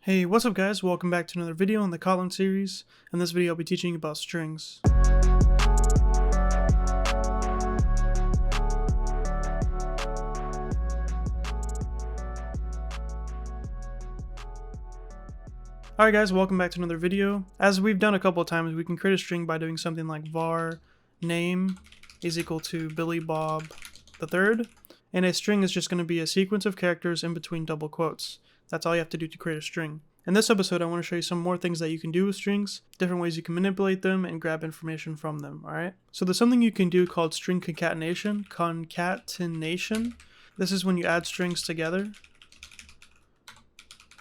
Hey, what's up guys? Welcome back to another video in the Kotlin series. In this video I'll be teaching you about strings. Alright guys, welcome back to another video. As we've done a couple of times, we can create a string by doing something like var name is equal to Billy Bob the third, and a string is just going to be a sequence of characters in between double quotes. That's all you have to do to create a string. In this episode, I want to show you some more things that you can do with strings, different ways you can manipulate them and grab information from them, alright? So there's something you can do called string concatenation. This is when you add strings together.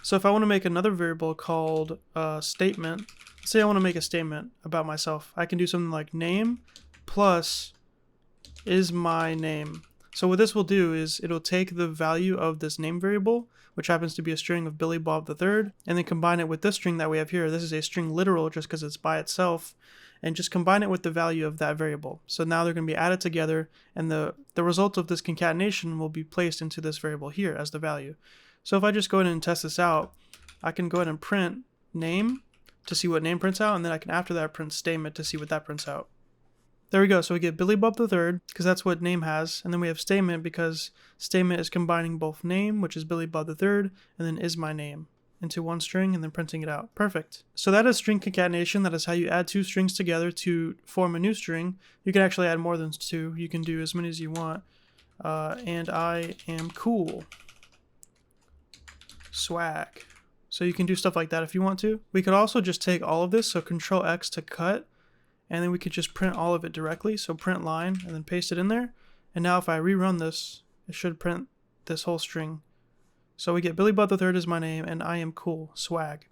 So if I want to make another variable called statement, say I want to make a statement about myself, I can do something like name plus is my name. So what this will do is it'll take the value of this name variable, which happens to be a string of Billy Bob the third, and then combine it with this string that we have here. This is a string literal just because it's by itself, and just combine it with the value of that variable. So now they're going to be added together, and the result of this concatenation will be placed into this variable here as the value. So if I just go ahead and test this out, I can go ahead and print name to see what name prints out, and then I can after that print statement to see what that prints out. There we go, so we get Billy Bob the third because that's what name has, and then we have statement because statement is combining both name, which is Billy Bob the third, and then is my name into one string and then printing it out. Perfect. So that is string concatenation. That is how you add two strings together to form a new string. You can actually add more than two. You can do as many as you want. And I am cool. Swag. So you can do stuff like that if you want to. We could also just take all of this, so Control X to cut, and then we could just print all of it directly. So print line and then paste it in there. And now if I rerun this, it should print this whole string. So we get Billy Bob the third is my name and I am cool, swag.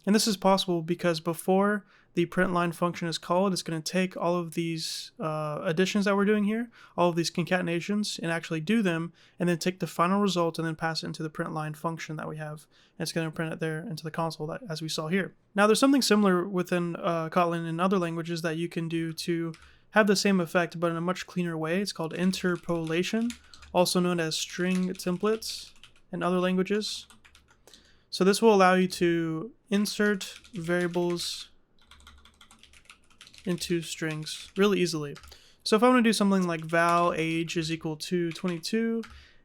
And this is possible because before the print line function is called, it's going to take all of these additions that we're doing here, all of these concatenations, and actually do them, and then take the final result and then pass it into the print line function that we have. And it's going to print it there into the console as we saw here. Now there's something similar within Kotlin and other languages that you can do to have the same effect but in a much cleaner way. It's called interpolation, also known as string templates in other languages. So this will allow you to insert variables into strings really easily. So if I want to do something like val age is equal to 22,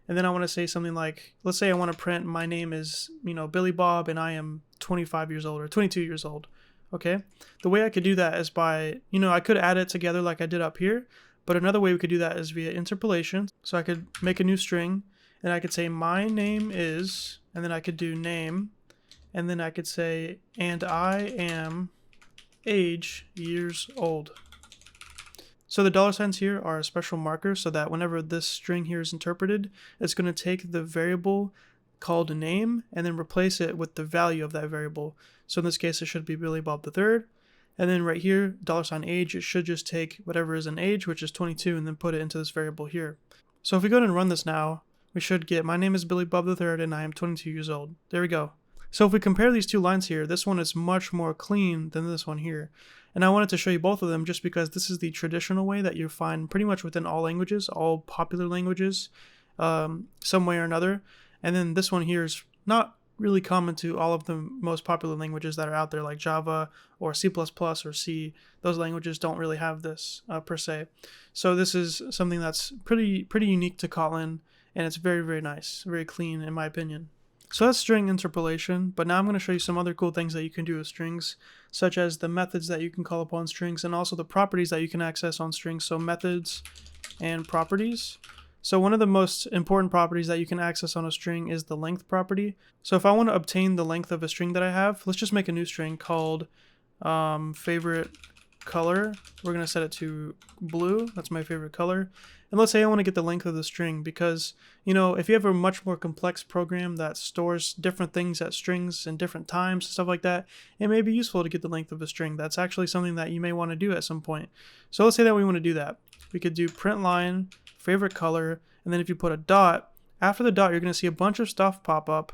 and then I want to say something like, let's say I want to print my name is, Billy Bob and I am 25 years old or 22 years old. Okay, the way I could do that is by, I could add it together like I did up here, but another way we could do that is via interpolation. So I could make a new string and I could say my name is, and then I could do name, and then I could say and I am age years old. So the dollar signs here are a special marker so that whenever this string here is interpreted, it's going to take the variable called name and then replace it with the value of that variable. So in this case, it should be Billy Bob the third. And then right here, $age, it should just take whatever is an age, which is 22, and then put it into this variable here. So if we go ahead and run this now, we should get my name is Billy Bob the third and I am 22 years old. There we go. So if we compare these two lines here, this one is much more clean than this one here. And I wanted to show you both of them just because this is the traditional way that you find pretty much within all languages, all popular languages, some way or another. And then this one here is not really common to all of the most popular languages that are out there, like Java or C++ or C. Those languages don't really have this per se. So this is something that's pretty unique to Kotlin, and it's very, very nice, very clean in my opinion. So that's string interpolation, but now I'm going to show you some other cool things that you can do with strings, such as the methods that you can call upon strings and also the properties that you can access on strings, so methods and properties. So one of the most important properties that you can access on a string is the length property. So if I want to obtain the length of a string that I have, let's just make a new string called favorite color. We're going to set it to blue. That's my favorite color. And let's say I want to get the length of the string because, if you have a much more complex program that stores different things at strings and different times and stuff like that, it may be useful to get the length of a string. That's actually something that you may want to do at some point. So let's say that we want to do that. We could do print line, favorite color, and then if you put a dot, after the dot, you're going to see a bunch of stuff pop up.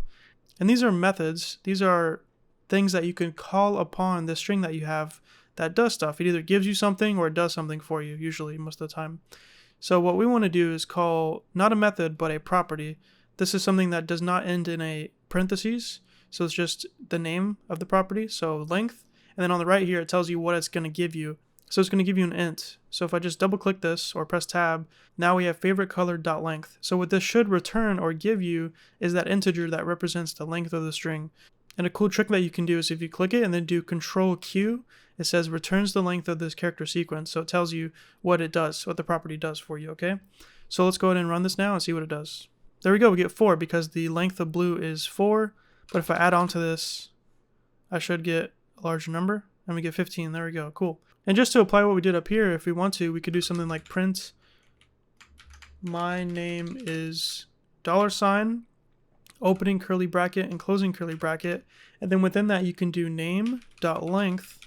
And these are methods. These are things that you can call upon the string that you have that does stuff. It either gives you something or it does something for you, usually most of the time. So what we want to do is call not a method but a property. This is something that does not end in a parentheses. So it's just the name of the property, so length. And then on the right here, it tells you what it's going to give you. So it's going to give you an int. So if I just double click this or press tab, now we have favorite color dot length. So what this should return or give you is that integer that represents the length of the string. And a cool trick that you can do is if you click it and then do Control Q, it says returns the length of this character sequence. So it tells you what it does, what the property does for you, okay? So let's go ahead and run this now and see what it does. There we go, we get 4 because the length of blue is 4. But if I add on to this, I should get a larger number, and we get 15. There we go, cool. And just to apply what we did up here, if we want to, we could do something like print my name is $, opening curly bracket and closing curly bracket, and then within that you can do name.length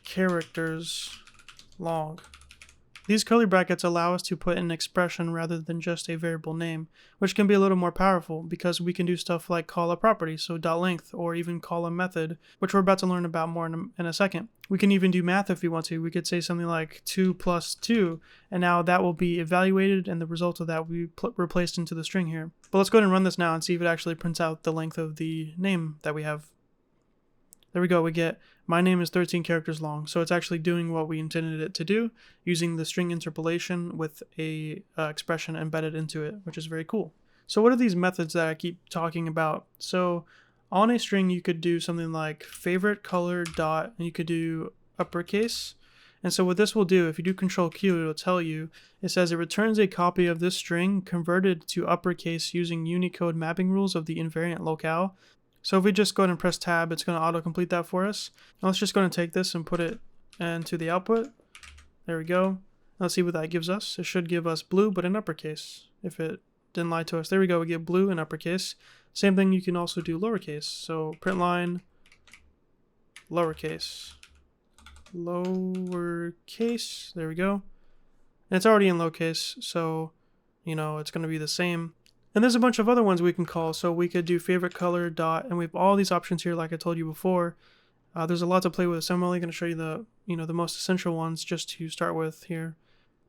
characters long. These curly brackets allow us to put an expression rather than just a variable name, which can be a little more powerful because we can do stuff like call a property, so .length, or even call a method, which we're about to learn about more in a second. We can even do math if we want to. We could say something like 2 plus 2, and now that will be evaluated, and the result of that will be replaced into the string here. But let's go ahead and run this now and see if it actually prints out the length of the name that we have. There we go, we get my name is 13 characters long, so it's actually doing what we intended it to do, using the string interpolation with a expression embedded into it, which is very cool. So what are these methods that I keep talking about? So on a string, you could do something like favorite color dot, and you could do uppercase. And so what this will do, if you do Control Q, it'll tell you, it says it returns a copy of this string converted to uppercase using Unicode mapping rules of the invariant locale. So if we just go ahead and press tab, it's going to auto-complete that for us. Now let's just go ahead and take this and put it into the output. There we go. Let's see what that gives us. It should give us blue, but in uppercase, if it didn't lie to us. There we go, we get blue in uppercase. Same thing, you can also do lowercase. So print line, lowercase, lowercase, there we go. And it's already in lowercase, so, you know, it's going to be the same. And there's a bunch of other ones we can call. So we could do favorite color dot, and we have all these options here like I told you before. There's a lot to play with, so I'm only going to show you the most essential ones just to start with here.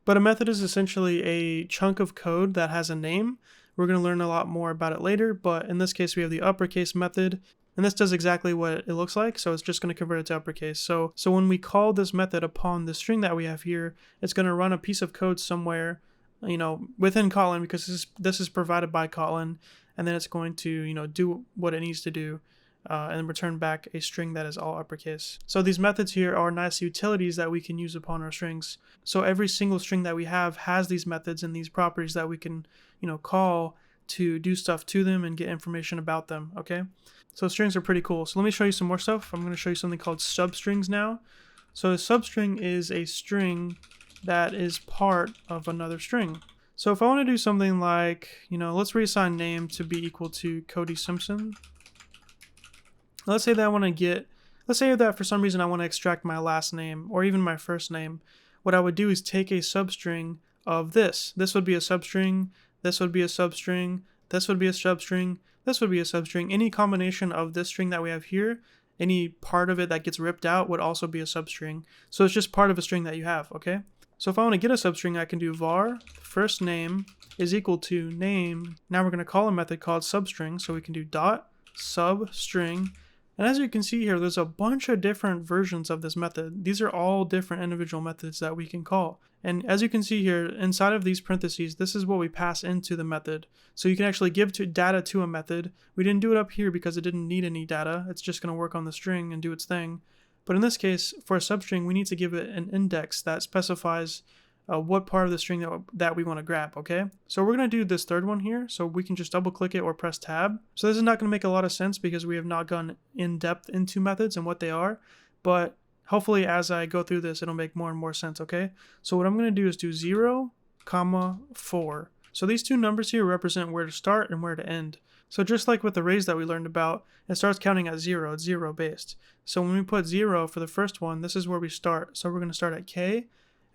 But a method is essentially a chunk of code that has a name. We're going to learn a lot more about it later, but in this case we have the uppercase method, and this does exactly what it looks like, so it's just going to convert it to uppercase. So when we call this method upon the string that we have here, it's going to run a piece of code somewhere, you know, within Kotlin, because this is provided by Kotlin, and then it's going to, you know, do what it needs to do and return back a string that is all uppercase. So these methods here are nice utilities that we can use upon our strings. So every single string that we have has these methods and these properties that we can, you know, call to do stuff to them and get information about them, okay? So strings are pretty cool. So let me show you some more stuff. I'm going to show you something called substrings now. So a substring is a string that is part of another string. So if I want to do something like, you know, let's reassign name to be equal to Cody Simpson. Let's say that I want to get, let's say that for some reason I want to extract my last name or even my first name. What I would do is take a substring of this. This would be a substring, this would be a substring, this would be a substring, this would be a substring. Any combination of this string that we have here, any part of it that gets ripped out would also be a substring. So it's just part of a string that you have, okay? So if I want to get a substring, I can do var first name is equal to name. Now we're going to call a method called substring. So we can do dot substring. And as you can see here, there's a bunch of different versions of this method. These are all different individual methods that we can call. And as you can see here, inside of these parentheses, this is what we pass into the method. So you can actually give data to a method. We didn't do it up here because it didn't need any data. It's just going to work on the string and do its thing. But in this case, for a substring, we need to give it an index that specifies what part of the string that we want to grab, okay? So we're going to do this third one here, so we can just double click it or press tab. So this is not going to make a lot of sense because we have not gone in depth into methods and what they are, but hopefully as I go through this, it'll make more and more sense, okay? So what I'm going to do is do 0, 4. So these two numbers here represent where to start and where to end. So just like with the arrays that we learned about, it starts counting at 0, it's 0 based. So when we put 0 for the first one, this is where we start. So we're going to start at k.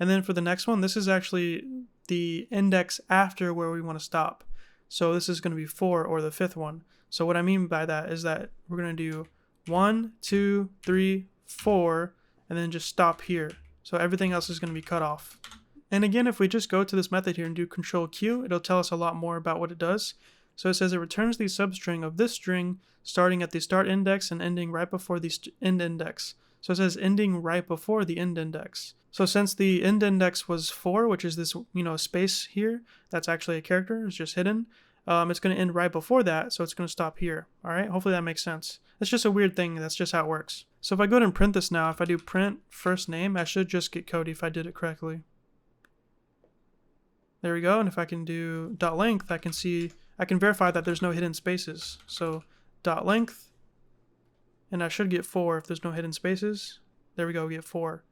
And then for the next one, this is actually the index after where we want to stop. So this is going to be 4 or the fifth one. So what I mean by that is that we're going to do 1, 2, 3, 4, and then just stop here. So everything else is going to be cut off. And again, if we just go to this method here and do Control Q, it'll tell us a lot more about what it does. So it says it returns the substring of this string starting at the start index and ending right before the end index. So it says ending right before the end index. So since the end index was 4, which is this, space here, that's actually a character, it's just hidden. It's going to end right before that, so it's going to stop here. All right, hopefully that makes sense. It's just a weird thing. That's just how it works. So if I go ahead and print this now, if I do print first name, I should just get Cody if I did it correctly. There we go. And if I can do dot length, I can verify that there's no hidden spaces. So dot length, and I should get 4 if there's no hidden spaces. There we go, we get 4.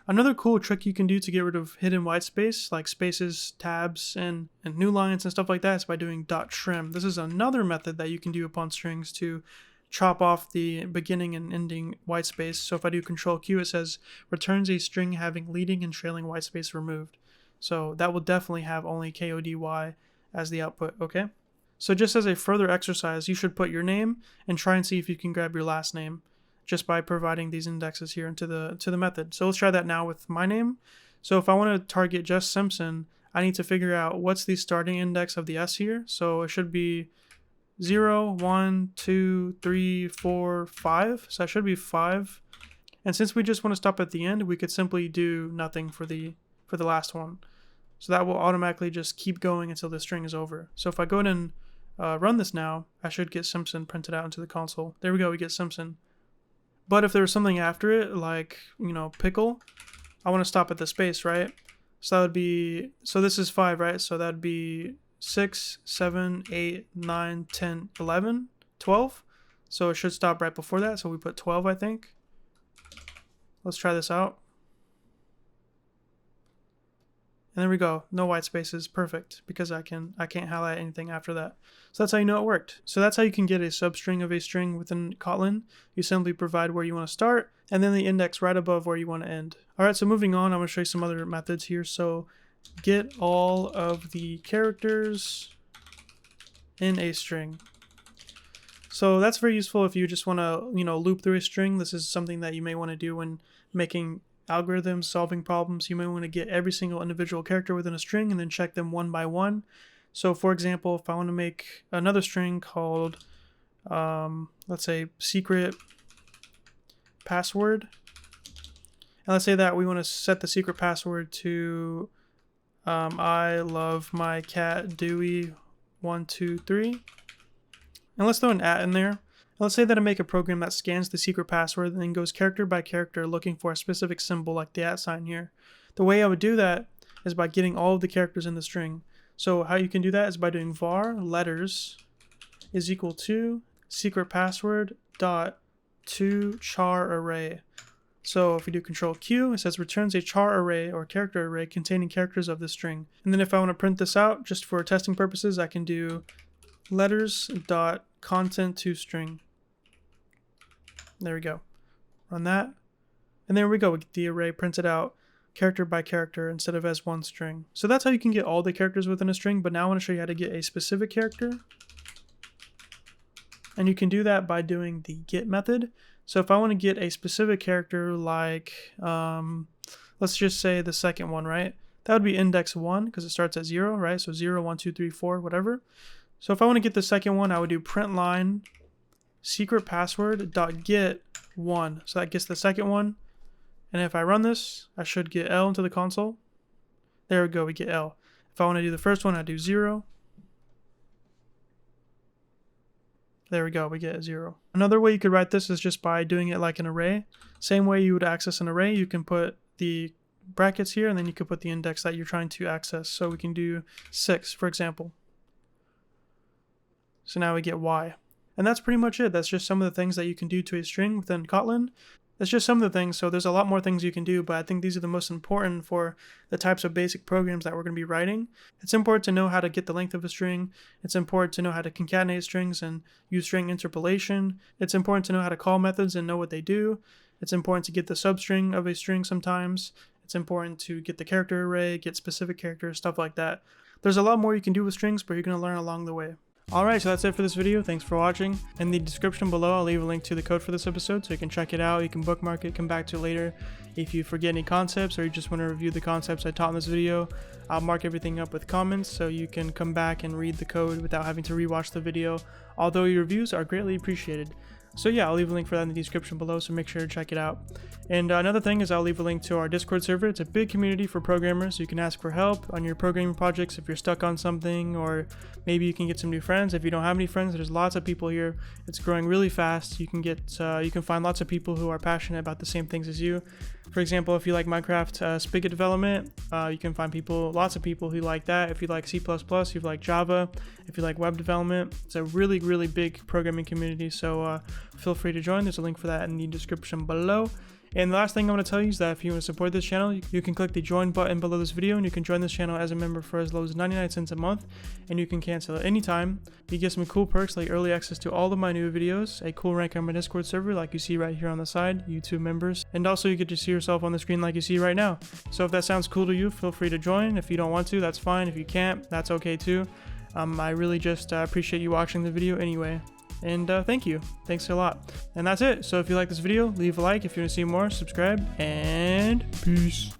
Another cool trick you can do to get rid of hidden white space, like spaces, tabs, and new lines and stuff like that, is by doing dot trim. This is another method that you can do upon strings to chop off the beginning and ending white space. So if I do Control Q, it says returns a string having leading and trailing white space removed. So that will definitely have only KODY as the output, okay? So just as a further exercise, you should put your name and try and see if you can grab your last name just by providing these indexes here into the method. So let's try that now with my name. So if I want to target just Simpson, I need to figure out what's the starting index of the S here. So it should be 0, 1, 2, 3, 4, 5. So that should be 5. And since we just want to stop at the end, we could simply do nothing for the last one. So that will automatically just keep going until the string is over. So if I go ahead and run this now, I should get Simpson printed out into the console. There we go, we get Simpson. But if there's something after it, like, pickle, I want to stop at the space, right? So that would be, so this is 5, right? So that would be 6, 7, 8, 9, 10, 11, 12. So it should stop right before that. So we put 12, I think. Let's try this out. And there we go. No white spaces. Perfect. Because I can't highlight anything after that. So that's how you know it worked. So that's how you can get a substring of a string within Kotlin. You simply provide where you want to start and then the index right above where you want to end. All right, so moving on, I'm going to show you some other methods here. So get all of the characters in a string. So that's very useful if you just want to, loop through a string. This is something that you may want to do when making algorithms, solving problems. You may want to get every single individual character within a string and then check them one by one. So for example, if I want to make another string called, let's say secret password, and let's say that we want to set the secret password to I love my cat Dewey 123, and let's throw an @ in there. Let's say that I make a program that scans the secret password and then goes character by character looking for a specific symbol like the @ sign here. The way I would do that is by getting all of the characters in the string. So how you can do that is by doing var letters is equal to secret password dot to char array. So if we do Control Q, it says returns a char array or character array containing characters of the string. And then if I want to print this out just for testing purposes, I can do letters dot content to string. There we go. Run that. And there we go. We get the array printed out character by character instead of as one string. So that's how you can get all the characters within a string, but now I want to show you how to get a specific character. And you can do that by doing the get method. So if I want to get a specific character like, let's just say the second one, right? That would be index 1 because it starts at 0, right? So 0, 1, 2, 3, 4, whatever. So if I want to get the second one, I would do print line secret password dot get 1. So that gets the second one. And if I run this, I should get L into the console. There we go, we get L. If I want to do the first one, I do 0. There we go, we get 0. Another way you could write this is just by doing it like an array. Same way you would access an array, you can put the brackets here and then you could put the index that you're trying to access. So we can do 6, for example. So now we get Y. And that's pretty much it. That's just some of the things that you can do to a string within Kotlin. That's just some of the things, so there's a lot more things you can do, but I think these are the most important for the types of basic programs that we're going to be writing. It's important to know how to get the length of a string. It's important to know how to concatenate strings and use string interpolation. It's important to know how to call methods and know what they do. It's important to get the substring of a string sometimes. It's important to get the character array, get specific characters, stuff like that. There's a lot more you can do with strings, but you're going to learn along the way. Alright, so that's it for this video. Thanks for watching. In the description below, I'll leave a link to the code for this episode so you can check it out. You can bookmark it, come back to it later. If you forget any concepts or you just want to review the concepts I taught in this video, I'll mark everything up with comments so you can come back and read the code without having to rewatch the video, although your reviews are greatly appreciated. So yeah, I'll leave a link for that in the description below, so make sure to check it out. And another thing is I'll leave a link to our Discord server. It's a big community for programmers. You can ask for help on your programming projects if you're stuck on something, or maybe you can get some new friends. If you don't have any friends, there's lots of people here. It's growing really fast. You can find lots of people who are passionate about the same things as you. For example, if you like Minecraft Spigot development, you can find lots of people who like that. If you like C++, if you like Java, if you like web development, it's a really, really big programming community. So feel free to join. There's a link for that in the description below. And the last thing I want to tell you is that if you want to support this channel, you can click the join button below this video, and you can join this channel as a member for as low as 99 cents a month, and you can cancel at any time. You get some cool perks like early access to all of my new videos, a cool rank on my Discord server like you see right here on the side, YouTube members, and also you get to see yourself on the screen like you see right now. So if that sounds cool to you, feel free to join. If you don't want to, that's fine. If you can't, that's okay too. I really just appreciate you watching the video anyway. And thank you. Thanks a lot. And that's it. So if you like this video, leave a like. If you want to see more, subscribe. And peace.